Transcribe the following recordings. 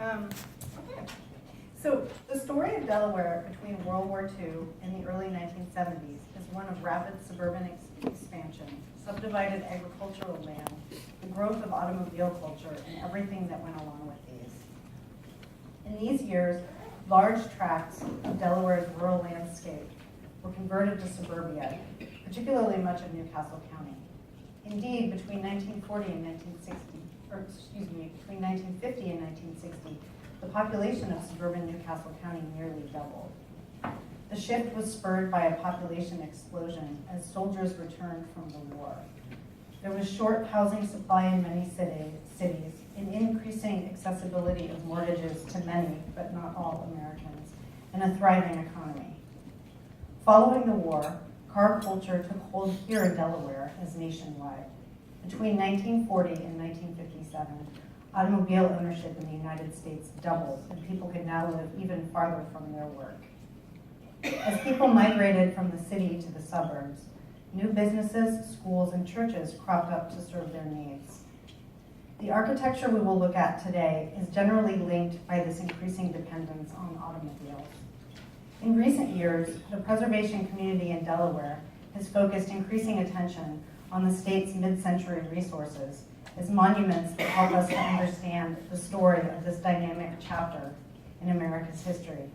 Okay. So the story of Delaware between World War II and the early 1970s is one of rapid suburban expansion, subdivided agricultural land, the growth of automobile culture, and everything that went along with these. In these years, large tracts of Delaware's rural landscape were converted to suburbia, particularly much of Newcastle County. Indeed, between 1940 and 1960, between 1950 and 1960, the population of suburban Newcastle County nearly doubled. The shift was spurred by a population explosion as soldiers returned from the war. There was short housing supply in many cities, an increasing accessibility of mortgages to many, but not all Americans, and a thriving economy. Following the war, car culture took hold here in Delaware as nationwide. Between 1940 and 1957, automobile ownership in the United States doubled, and people could now live even farther from their work. As people migrated from the city to the suburbs, new businesses, schools, and churches cropped up to serve their needs. The architecture we will look at today is generally linked by this increasing dependence on automobiles. In recent years, the preservation community in Delaware has focused increasing attention on the state's mid-century resources as monuments that help us to understand the story of this dynamic chapter in America's history.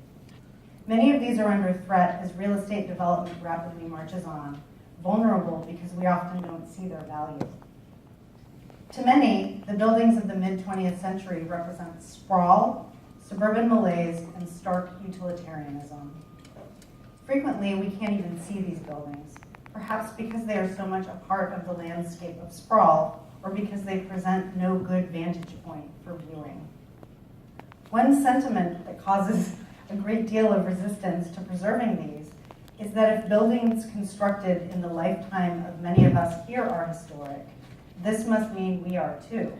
Many of these are under threat as real estate development rapidly marches on, vulnerable because we often don't see their value. To many, the buildings of the mid-20th century represent sprawl, suburban malaise, and stark utilitarianism. Frequently, we can't even see these buildings, perhaps because they are so much a part of the landscape of sprawl, or because they present no good vantage point for viewing. One sentiment that causes a great deal of resistance to preserving these is that if buildings constructed in the lifetime of many of us here are historic, this must mean we are too.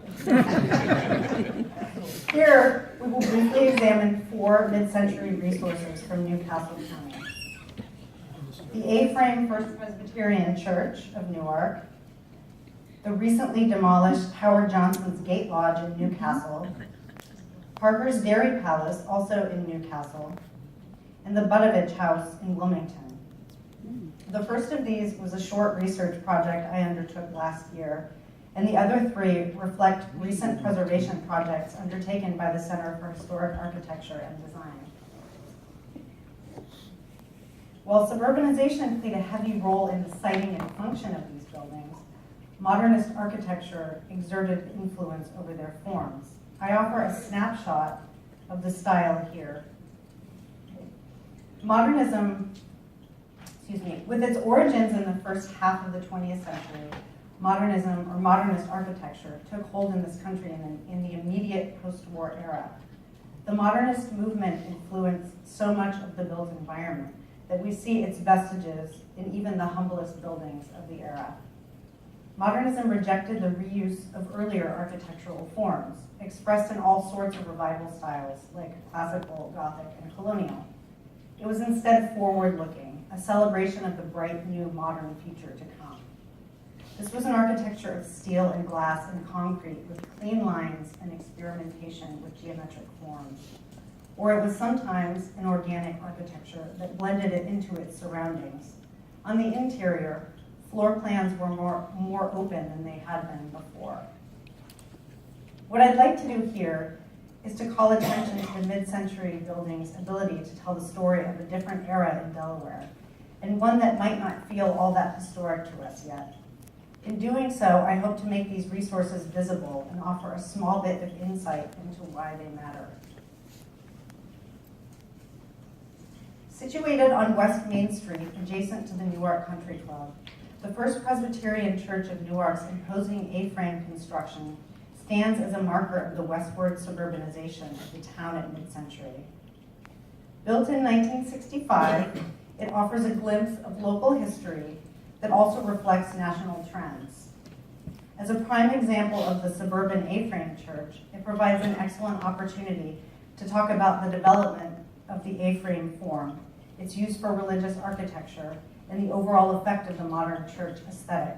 Here, we will briefly examine 4 mid-century resources from Newcastle County. The A-frame First Presbyterian Church of Newark, the recently demolished Howard Johnson's Gate Lodge in Newcastle, Parker's Dairy Palace, also in Newcastle, and the Budovich House in Wilmington. The first of these was a short research project I undertook last year, and the other 3 reflect recent preservation projects undertaken by the Center for Historic Architecture and Design. While suburbanization played a heavy role in the siting and function of these buildings, modernist architecture exerted influence over their forms. I offer a snapshot of the style here. Modernism, with its origins in the first half of the 20th century, modernism or modernist architecture took hold in this country in the immediate post-war era. The modernist movement influenced so much of the built environment that we see its vestiges in even the humblest buildings of the era. Modernism rejected the reuse of earlier architectural forms, expressed in all sorts of revival styles like classical, Gothic, and colonial. It was instead forward-looking, a celebration of the bright new modern future to come. This was an architecture of steel and glass and concrete with clean lines and experimentation with geometric forms. Or it was sometimes an organic architecture that blended it into its surroundings. On the interior, floor plans were more open than they had been before. What I'd like to do here is to call attention to the mid-century building's ability to tell the story of a different era in Delaware, and one that might not feel all that historic to us yet. In doing so, I hope to make these resources visible and offer a small bit of insight into why they matter. Situated on West Main Street, adjacent to the Newark Country Club, the First Presbyterian Church of Newark's imposing A-frame construction stands as a marker of the westward suburbanization of the town at mid-century. Built in 1965, it offers a glimpse of local history that also reflects national trends. As a prime example of the suburban A-frame church, it provides an excellent opportunity to talk about the development of the A-frame form, its use for religious architecture, and the overall effect of the modern church aesthetic.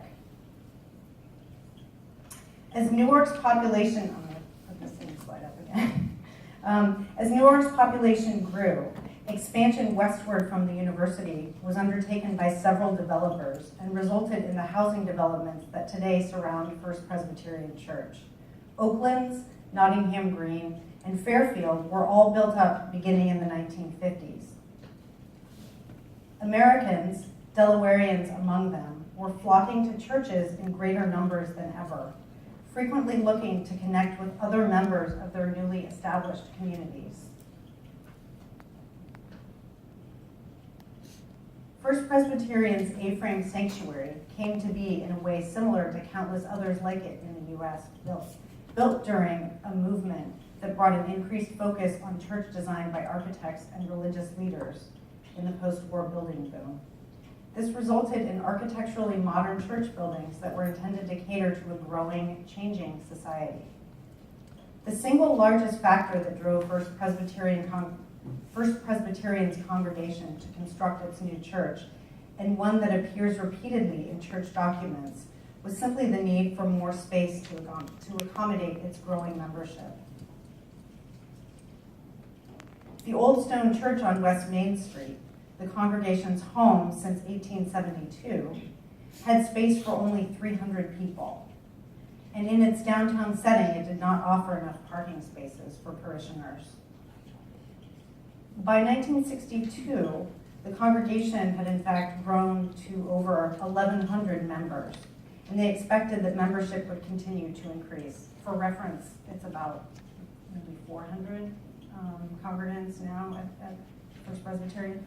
As Newark's population, I'm going to put this same slide up again. As New York's population grew, expansion westward from the university was undertaken by several developers and resulted in the housing developments that today surround First Presbyterian Church. Oaklands, Nottingham Green, and Fairfield were all built up beginning in the 1950s. Americans, Delawareans among them, were flocking to churches in greater numbers than ever, frequently looking to connect with other members of their newly established communities. First Presbyterian's A-frame sanctuary came to be in a way similar to countless others like it in the U.S., built during a movement that brought an increased focus on church design by architects and religious leaders in the post-war building boom. This resulted in architecturally modern church buildings that were intended to cater to a growing, changing society. The single largest factor that drove First Presbyterian's congregation to construct its new church, and one that appears repeatedly in church documents, was simply the need for more space to accommodate its growing membership. The Old Stone Church on West Main Street, the congregation's home since 1872, had space for only 300 people. And in its downtown setting, it did not offer enough parking spaces for parishioners. By 1962, the congregation had in fact grown to over 1,100 members, and they expected that membership would continue to increase. For reference, it's about maybe 400 congregants now at First Presbyterian.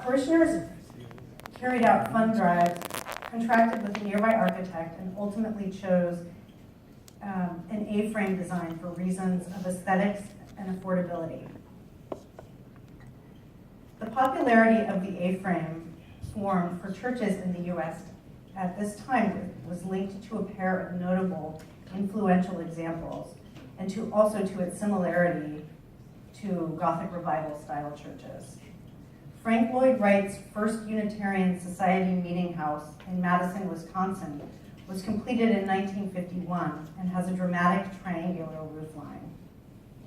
Parishioners carried out fund drives, contracted with a nearby architect, and ultimately chose an A-frame design for reasons of aesthetics and affordability. The popularity of the A-frame form for churches in the U.S. at this time was linked to a pair of notable, influential examples, and also to its similarity to Gothic Revival-style churches. Frank Lloyd Wright's first Unitarian Society meeting house in Madison, Wisconsin, was completed in 1951 and has a dramatic triangular roof line.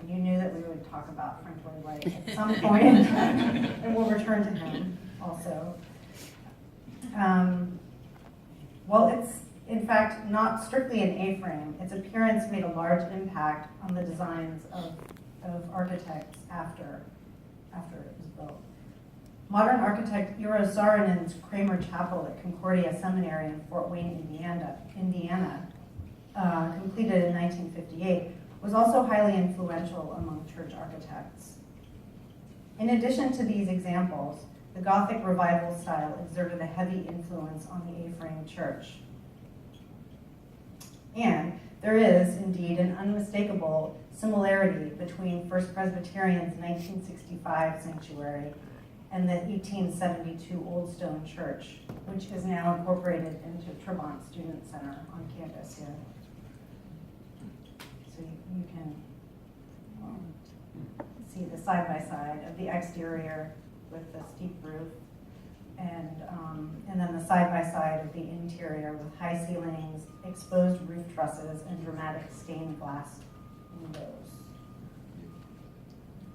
And you knew that we would talk about Frank Lloyd Wright at some point, and we'll return to him also. While it's in fact not strictly an A-frame, its appearance made a large impact on the designs of architects after it was built. Modern architect Eero Saarinen's Kramer Chapel at Concordia Seminary in Fort Wayne, Indiana, completed in 1958, was also highly influential among church architects. In addition to these examples, the Gothic Revival style exerted a heavy influence on the A-frame church. And there is, indeed, an unmistakable similarity between First Presbyterian's 1965 sanctuary and the 1872 Old Stone Church, which is now incorporated into Tremont Student Center on campus here. So you can see the side-by-side of the exterior with the steep roof, and then the side-by-side of the interior with high ceilings, exposed roof trusses, and dramatic stained glass windows.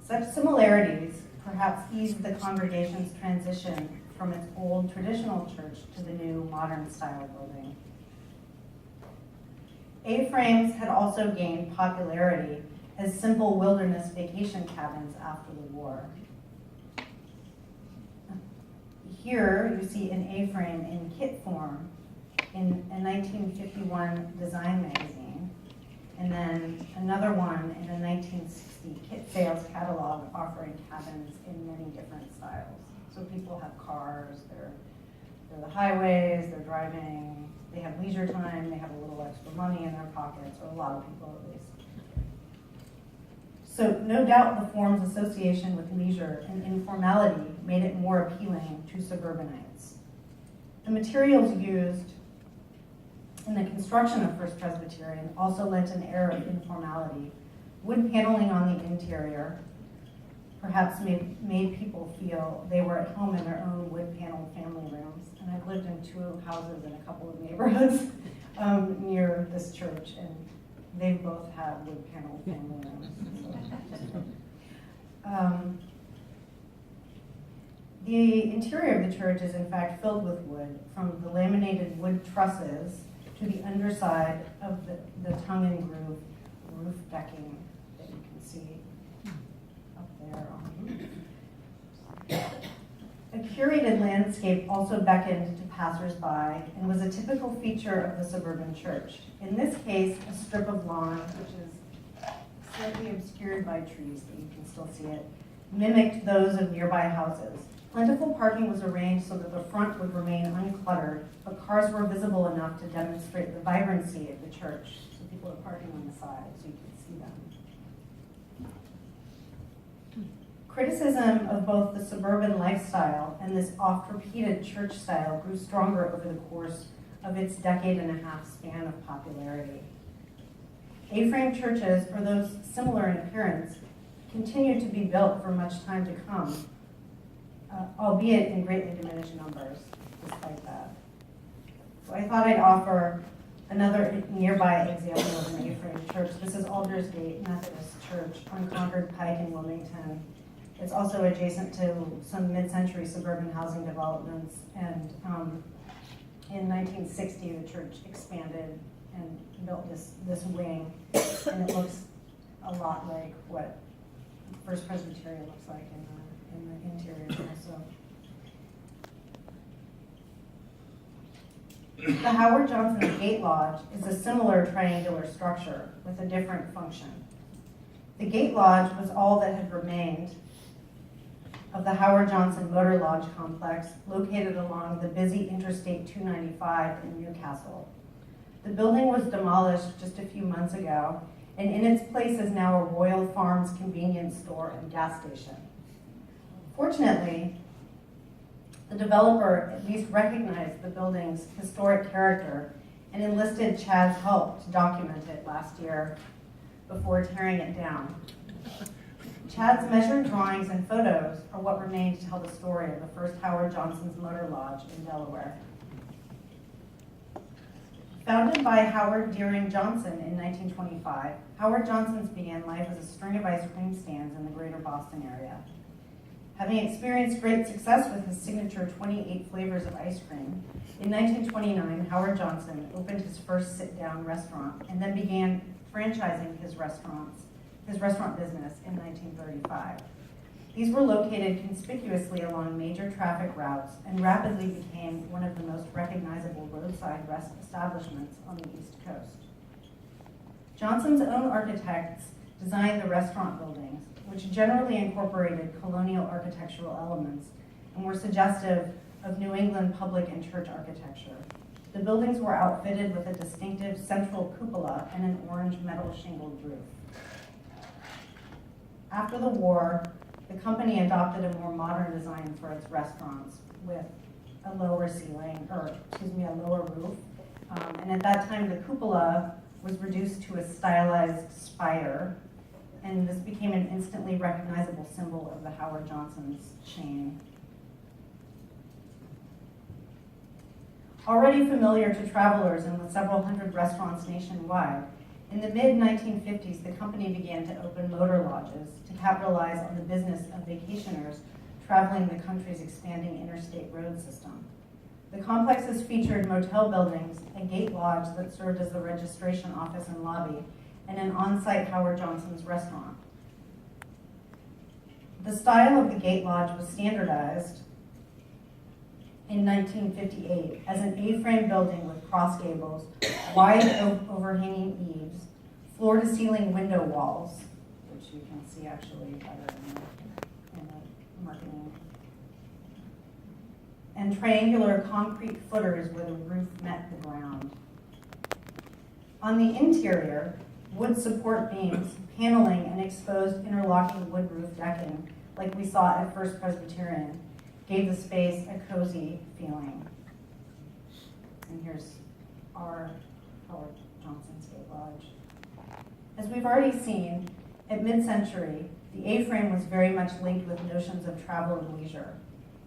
Such similarities perhaps eased the congregation's transition from its old traditional church to the new modern style building. A-frames had also gained popularity as simple wilderness vacation cabins after the war. Here you see an A-frame in kit form in a 1951 design magazine, and then another one in a 1960 kit sales catalog offering cabins in many different styles. So people have cars, they're the highways, they're driving, they have leisure time, they have a little extra money in their pockets, or a lot of people at least. So no doubt the form's association with leisure and informality made it more appealing to suburbanites. The materials used in the construction of First Presbyterian also lent an air of informality. Wood paneling on the interior perhaps made people feel they were at home in their own wood-paneled family rooms. And I've lived in 2 houses in a couple of neighborhoods near this church, and they both have wood-paneled family rooms. So The interior of the church is in fact filled with wood, from the laminated wood trusses to the underside of the tongue and groove roof decking that you can see up there on. A curated landscape also beckoned to passersby and was a typical feature of the suburban church. In this case, a strip of lawn, which is slightly obscured by trees, but you can still see it, mimicked those of nearby houses. Plentiful parking was arranged so that the front would remain uncluttered, but cars were visible enough to demonstrate the vibrancy of the church. So people are parking on the side, so you can see them. Criticism of both the suburban lifestyle and this oft-repeated church style grew stronger over the course of its decade-and-a-half span of popularity. A-frame churches, or those similar in appearance, continued to be built for much time to come, albeit in greatly diminished numbers, despite that. So I thought I'd offer another nearby example of an A-frame church. This is Aldersgate Methodist Church on Concord Pike in Wilmington. It's also adjacent to some mid-century suburban housing developments, and in 1960 the church expanded and built this wing, and it looks a lot like what First Presbyterian looks like in the interior also. The Howard Johnson Gate Lodge is a similar triangular structure with a different function. The Gate Lodge was all that had remained of the Howard Johnson Motor Lodge complex located along the busy Interstate 295 in Newcastle. The building was demolished just a few months ago, and in its place is now a Royal Farms convenience store and gas station. Fortunately, the developer at least recognized the building's historic character and enlisted Chad's help to document it last year before tearing it down. Chad's measured drawings and photos are what remain to tell the story of the first Howard Johnson's Motor Lodge in Delaware. Founded by Howard Deering Johnson in 1925, Howard Johnson's began life as a string of ice cream stands in the greater Boston area. Having experienced great success with his signature 28 flavors of ice cream, in 1929, Howard Johnson opened his first sit-down restaurant and then began franchising his restaurant business in 1935. These were located conspicuously along major traffic routes and rapidly became one of the most recognizable roadside establishments on the East Coast. Johnson's own architects designed the restaurant buildings, which generally incorporated colonial architectural elements and were suggestive of New England public and church architecture. The buildings were outfitted with a distinctive central cupola and an orange metal shingled roof. After the war, the company adopted a more modern design for its restaurants with a lower roof. And at that time, the cupola was reduced to a stylized spire, and this became an instantly recognizable symbol of the Howard Johnson's chain. Already familiar to travelers and with several hundred restaurants nationwide, in the mid-1950s, the company began to open motor lodges to capitalize on the business of vacationers traveling the country's expanding interstate road system. The complexes featured motel buildings, a gate lodge that served as the registration office and lobby, and an on-site Howard Johnson's restaurant. The style of the gate lodge was standardized in 1958 as an A-frame building with cross gables, wide overhanging eaves, floor-to-ceiling window walls, which you can see actually better in the marketing, and triangular concrete footers where the roof met the ground. On the interior, wood support beams, paneling, and exposed interlocking wood roof decking, like we saw at First Presbyterian, gave the space a cozy feeling. And here's our Howard Johnson's Gate Lodge. As we've already seen, at mid-century, the A-frame was very much linked with notions of travel and leisure.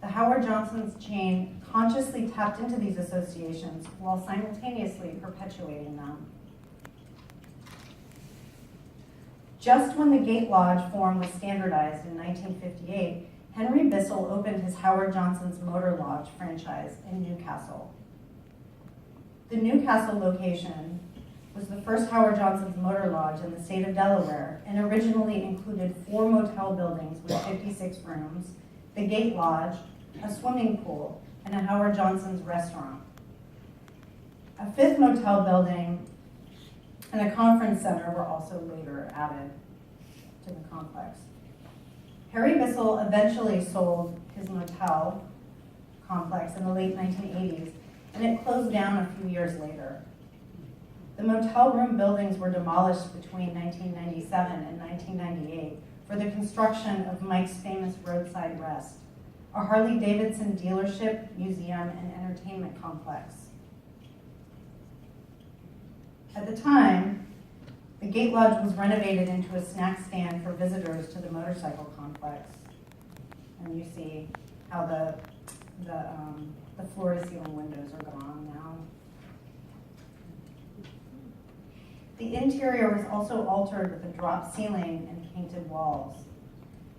The Howard Johnson's chain consciously tapped into these associations while simultaneously perpetuating them. Just when the Gate Lodge form was standardized in 1958, Henry Bissell opened his Howard Johnson's Motor Lodge franchise in Newcastle. The Newcastle location was the first Howard Johnson's Motor Lodge in the state of Delaware and originally included 4 motel buildings with 56 rooms, the Gate Lodge, a swimming pool, and a Howard Johnson's restaurant. A 5th motel building and a conference center were also later added to the complex. Harry Bissell eventually sold his motel complex in the late 1980s, and it closed down a few years later. The motel room buildings were demolished between 1997 and 1998 for the construction of Mike's famous Roadside Rest, a Harley-Davidson dealership, museum, and entertainment complex. At the time, the Gate Lodge was renovated into a snack stand for visitors to the motorcycle complex. And you see how the floor-to-ceiling windows are gone now. The interior was also altered with a drop ceiling and painted walls.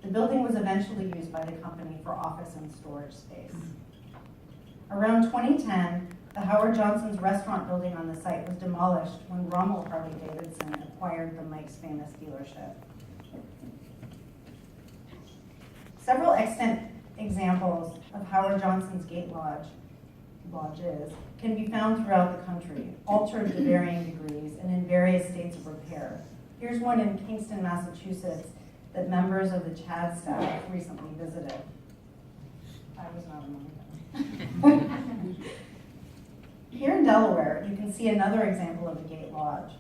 The building was eventually used by the company for office and storage space. Around 2010, the Howard Johnson's restaurant building on the site was demolished when Rommel Harley-Davidson acquired the Mike's famous dealership. Several extant examples of Howard Johnson's Gate lodges can be found throughout the country, altered to varying degrees and in various states of repair. Here's one in Kingston, Massachusetts that members of the CHAD staff recently visited. I was not among them. Here in Delaware, you can see another example of a Gate Lodge.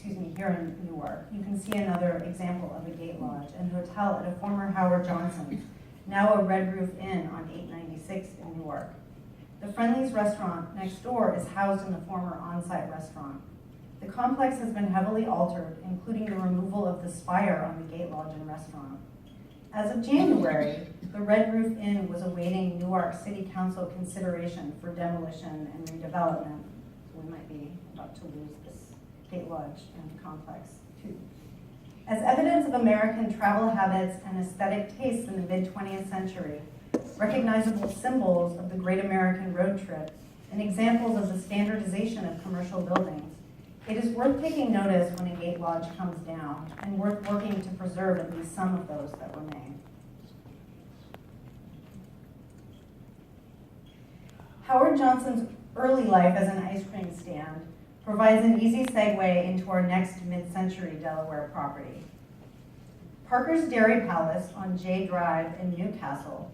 Here in Newark, you can see another example of a Gate Lodge and hotel at a former Howard Johnson's, now a Red Roof Inn on 896 in Newark. The Friendly's restaurant next door is housed in the former on-site restaurant. The complex has been heavily altered, including the removal of the spire on the Gate Lodge and restaurant. As of January, the Red Roof Inn was awaiting Newark City Council consideration for demolition and redevelopment. So we might be about to lose this Gate Lodge and complex too. As evidence of American travel habits and aesthetic tastes in the mid-20th century, recognizable symbols of the Great American Road Trip, and examples of the standardization of commercial buildings, it is worth taking notice when a Gate Lodge comes down and worth working to preserve at least some of those that remain. Howard Johnson's early life as an ice cream stand provides an easy segue into our next mid-century Delaware property. Parker's Dairy Palace on Jay Drive in Newcastle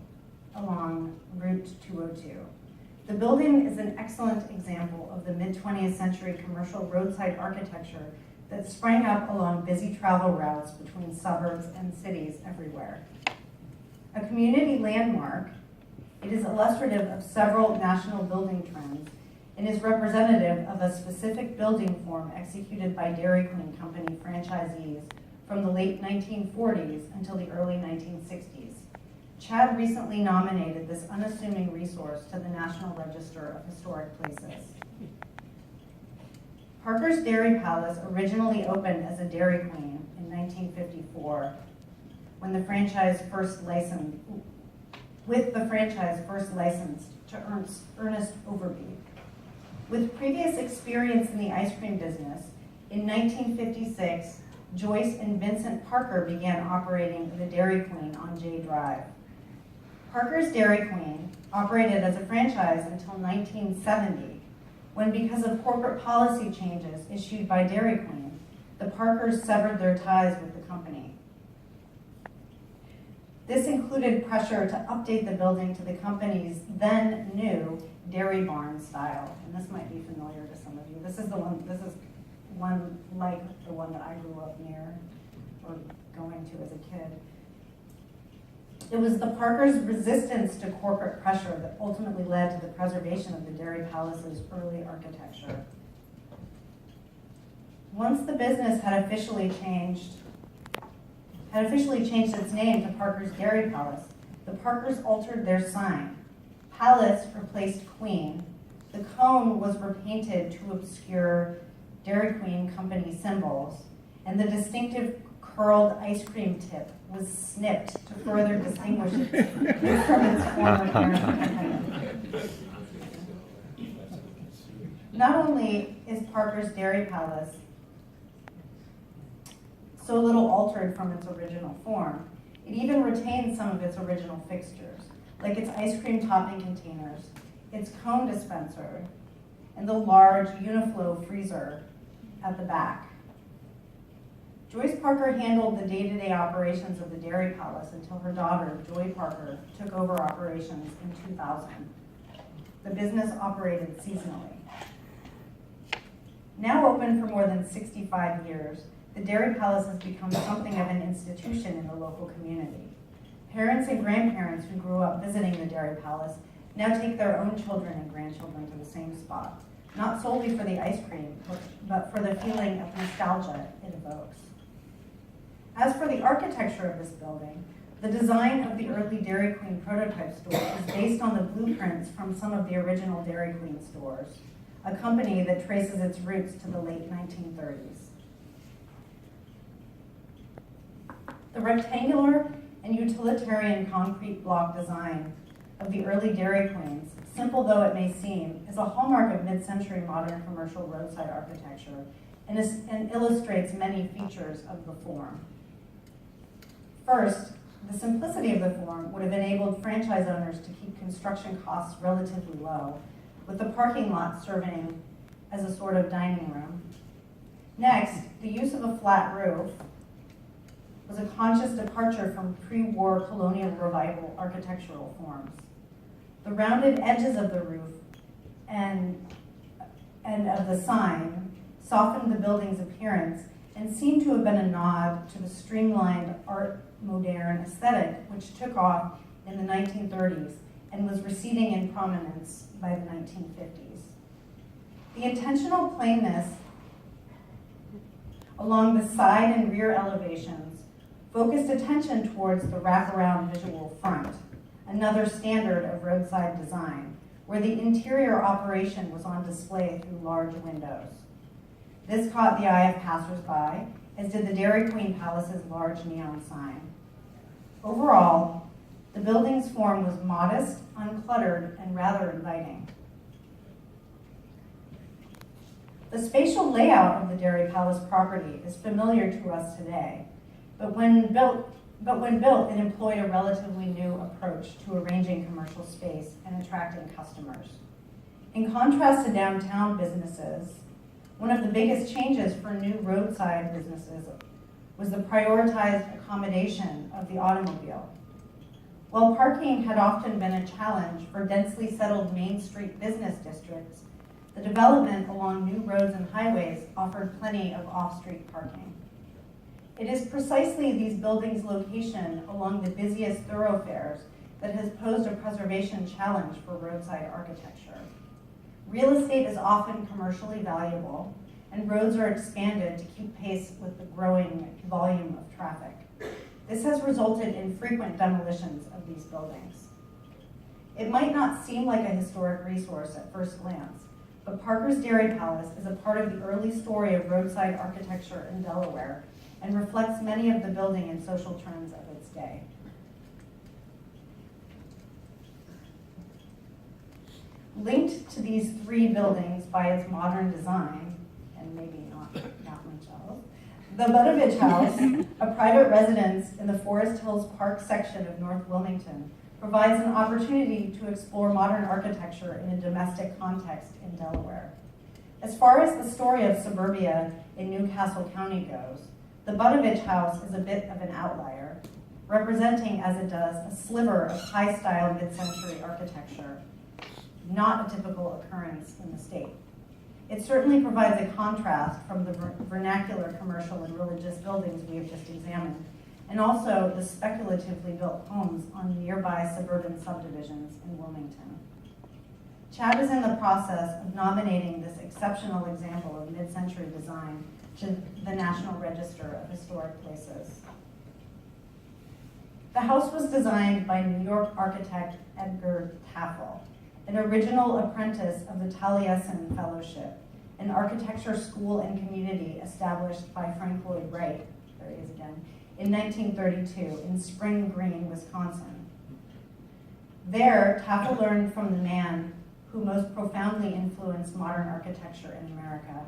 along Route 202. The building is an excellent example of the mid-20th century commercial roadside architecture that sprang up along busy travel routes between suburbs and cities everywhere. A community landmark, it is illustrative of several national building trends and is representative of a specific building form executed by Dairy Queen Company franchisees from the late 1940s until the early 1960s. CHAD recently nominated this unassuming resource to the National Register of Historic Places. Parker's Dairy Palace originally opened as a Dairy Queen in 1954 when the franchise first licensed to Ernest Overby. With previous experience in the ice cream business, in 1956, Joyce and Vincent Parker began operating the Dairy Queen on Jay Drive. Parker's Dairy Queen operated as a franchise until 1970, when because of corporate policy changes issued by Dairy Queen, the Parkers severed their ties with the company. This included pressure to update the building to the company's then new dairy barn style, and this might be familiar to some of you. This is one like the one that I grew up near or going to as a kid. It was the Parkers' resistance to corporate pressure that ultimately led to the preservation of the Dairy Palace's early architecture. Once the business had officially changed its name to Parker's Dairy Palace, the Parkers altered their sign. Palace replaced Queen. The cone was repainted to obscure Dairy Queen Company symbols, and the distinctive curled ice cream tip was snipped to further distinguish it from its former parent company. Not only is Parker's Dairy Palace so little altered from its original form, it even retains some of its original fixtures, like its ice cream topping containers, its cone dispenser, and the large Uniflow freezer at the back. Joyce Parker handled the day-to-day operations of the Dairy Palace until her daughter, Joy Parker, took over operations in 2000. The business operated seasonally. Now open for more than 65 years, the Dairy Palace has become something of an institution in the local community. Parents and grandparents who grew up visiting the Dairy Palace now take their own children and grandchildren to the same spot, not solely for the ice cream, but for the feeling of nostalgia it evokes. As for the architecture of this building, the design of the early Dairy Queen prototype store is based on the blueprints from some of the original Dairy Queen stores, a company that traces its roots to the late 1930s. The rectangular and utilitarian concrete block design of the early Dairy Queens, simple though it may seem, is a hallmark of mid-century modern commercial roadside architecture and illustrates many features of the form. First, the simplicity of the form would have enabled franchise owners to keep construction costs relatively low, with the parking lot serving as a sort of dining room. Next, the use of a flat roof was a conscious departure from pre-war colonial revival architectural forms. The rounded edges of the roof and of the sign softened the building's appearance and seemed to have been a nod to the streamlined art moderne aesthetic which took off in the 1930s and was receding in prominence by the 1950s. The intentional plainness along the side and rear elevations focused attention towards the wraparound visual front, another standard of roadside design, where the interior operation was on display through large windows. This caught the eye of passersby, as did the Dairy Queen Palace's large neon sign. Overall, the building's form was modest, uncluttered, and rather inviting. The spatial layout of the Dairy Palace property is familiar to us today, but when built, it employed a relatively new approach to arranging commercial space and attracting customers. In contrast to downtown businesses, one of the biggest changes for new roadside businesses was the prioritized accommodation of the automobile. While parking had often been a challenge for densely settled Main Street business districts, the development along new roads and highways offered plenty of off-street parking. It is precisely these buildings' location along the busiest thoroughfares that has posed a preservation challenge for roadside architecture. Real estate is often commercially valuable, and roads are expanded to keep pace with the growing volume of traffic. This has resulted in frequent demolitions of these buildings. It might not seem like a historic resource at first glance, but Parker's Dairy Palace is a part of the early story of roadside architecture in Delaware and reflects many of the building and social trends of its day. Linked to these three buildings by its modern design, and maybe not that much else, the Budovich House, a private residence in the Forest Hills Park section of North Wilmington, provides an opportunity to explore modern architecture in a domestic context in Delaware. As far as the story of suburbia in Newcastle County goes, the Budovich House is a bit of an outlier, representing, as it does, a sliver of high-style mid-century architecture, not a typical occurrence in the state. It certainly provides a contrast from the vernacular commercial and religious buildings we have just examined, and also the speculatively built homes on nearby suburban subdivisions in Wilmington. Chad is in the process of nominating this exceptional example of mid-century design to the National Register of Historic Places. The house was designed by New York architect Edgar Taffel, an original apprentice of the Taliesin Fellowship, an architecture school and community established by Frank Lloyd Wright, there he is again, in 1932 in Spring Green, Wisconsin. There, Tafel learned from the man who most profoundly influenced modern architecture in America.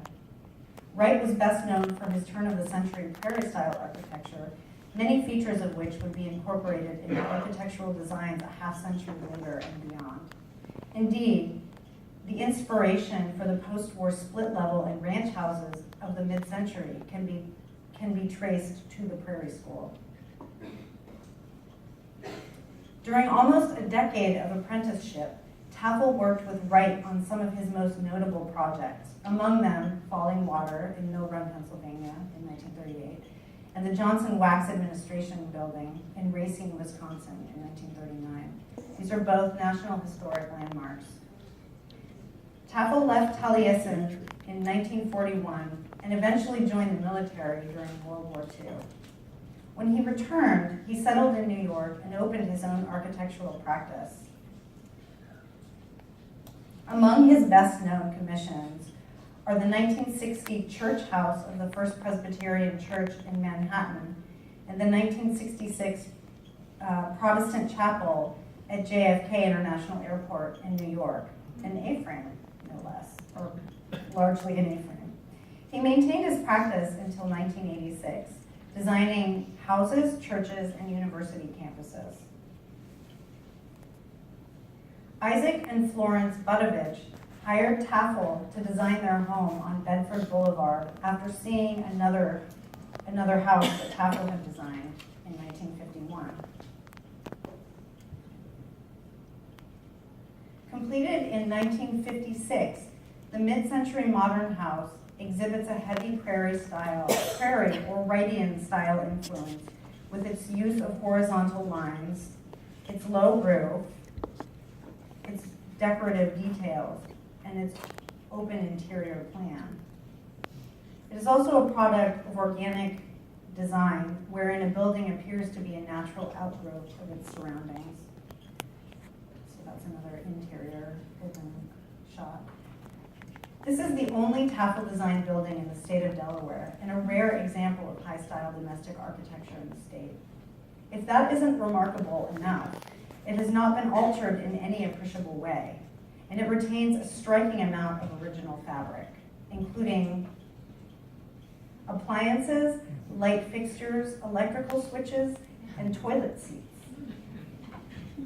Wright was best known for his turn-of-the-century prairie-style architecture, many features of which would be incorporated into architectural designs a half-century later and beyond. Indeed, the inspiration for the post-war split-level and ranch houses of the mid-century can be traced to the Prairie School. During almost a decade of apprenticeship, Tafel worked with Wright on some of his most notable projects, among them Falling Water in Mill Run, Pennsylvania in 1938, and the Johnson Wax Administration Building in Racine, Wisconsin in 1939. These are both National Historic Landmarks. Tafel left Taliesin in 1941 and eventually joined the military during World War II. When he returned, he settled in New York and opened his own architectural practice. Among his best-known commissions are the 1960 church house of the First Presbyterian Church in Manhattan and the 1966 Protestant chapel at JFK International Airport in New York, an A-frame, no less, or largely an A-frame. He maintained his practice until 1986, designing houses, churches, and university campuses. Isaac and Florence Budovich hired Tafel to design their home on Bedford Boulevard after seeing another house that Tafel had designed in 1951. Completed in 1956, the mid-century modern house exhibits a heavy prairie or Wrightian style influence with its use of horizontal lines, its low roof, its decorative details, and its open interior plan. It is also a product of organic design wherein a building appears to be a natural outgrowth of its surroundings. So that's another interior open shot. This is the only Tafel-designed building in the state of Delaware and a rare example of high-style domestic architecture in the state. If that isn't remarkable enough, it has not been altered in any appreciable way, and it retains a striking amount of original fabric, including appliances, light fixtures, electrical switches, and toilet seats.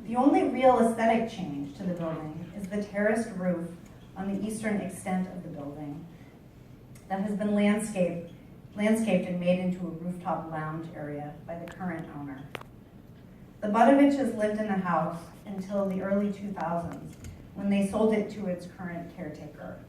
The only real aesthetic change to the building is the terraced roof on the eastern extent of the building that has been landscaped and made into a rooftop lounge area by the current owner. The Budoviches lived in the house until the early 2000s, when they sold it to its current caretaker.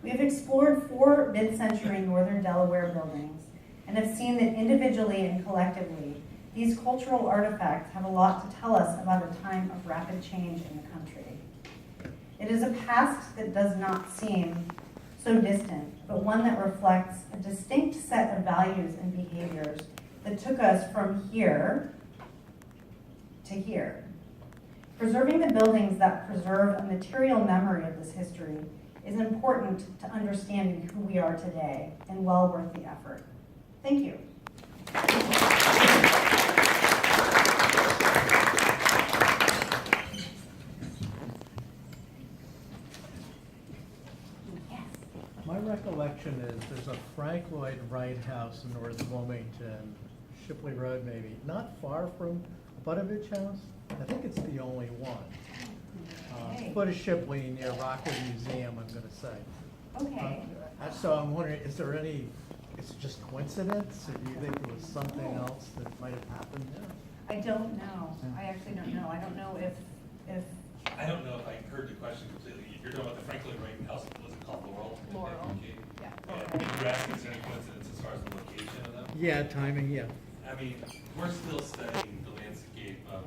We have explored 4 mid-century northern Delaware buildings and have seen that individually and collectively, these cultural artifacts have a lot to tell us about a time of rapid change in the country. It is a past that does not seem so distant, but one that reflects a distinct set of values and behaviors that took us from here to here. Preserving the buildings that preserve a material memory of this history is important to understanding who we are today and well worth the effort. Thank you. My recollection is there's a Frank Lloyd Wright house in North Wilmington, Shipley Road maybe, not far from Budovich House. I think it's the only one. Foot of Shipley near Rockwood Museum, I'm going to say. Okay. So I'm wondering, is there any, is it just coincidence, or do you think there was something else that might have happened there? I don't know. I actually don't know. I don't know if I don't know if I heard the question completely. You're talking about the Frank Lloyd Wright house, was it called Laurel? Laurel. Yeah. Yeah. You're asking is there any coincidence as far as the location of them? Yeah, timing, yeah. I mean, we're still studying the landscape of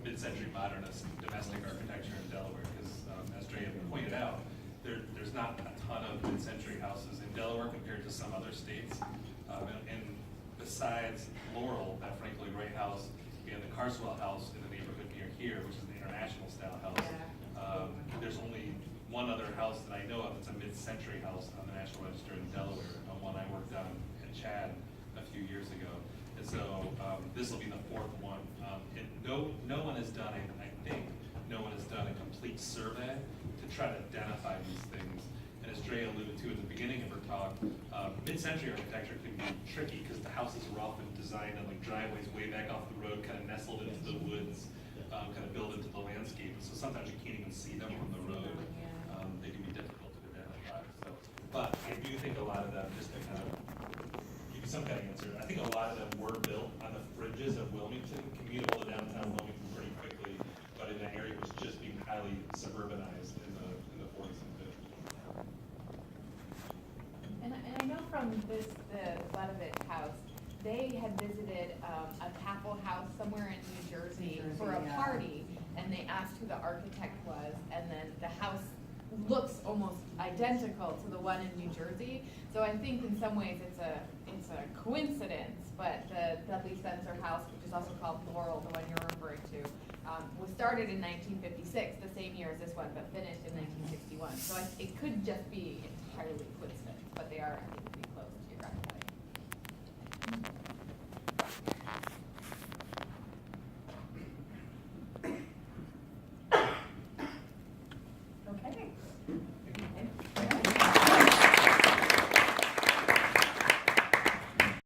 mid-century modernist domestic architecture in Delaware because, as Andreya pointed out, there's not a ton of mid-century houses in Delaware compared to some other states. And besides Laurel, that Frank Lloyd Wright house, we have the Carswell house in the neighborhood near here, which is the international style house. There's only one other house that I know of that's a mid-century house on the National Register in Delaware, one I worked on in Chad a few years ago. And so this will be the fourth one. And no one has done, I think, no one has done a complete survey to try to identify these things. And as Andreya alluded to at the beginning of her talk, mid-century architecture can be tricky because the houses were often designed on like driveways way back off the road, kind of nestled into the woods, kind of built into the landscape. So sometimes you can't even see them from the road. They can be difficult to identify. So, but I do think a lot of them, just to kind of give you some kind of answer, I think a lot of them were built on the fringes of Wilmington, commutable to downtown Wilmington pretty quickly, but in an area which was just being highly suburbanized in the 40s and 50s. And I know from the Gledovich house, they had visited a Papel house somewhere in New Jersey for a yeah. party, and they asked who the architect was, and then the house looks almost identical to the one in New Jersey. So I think in some ways it's a coincidence, but the Dudley Spencer house, which is also called Laurel, the one you're referring to, was started in 1956, the same year as this one, but finished in 1961. So it could just be entirely coincidence, but they are, I think, pretty close geographically. Okay.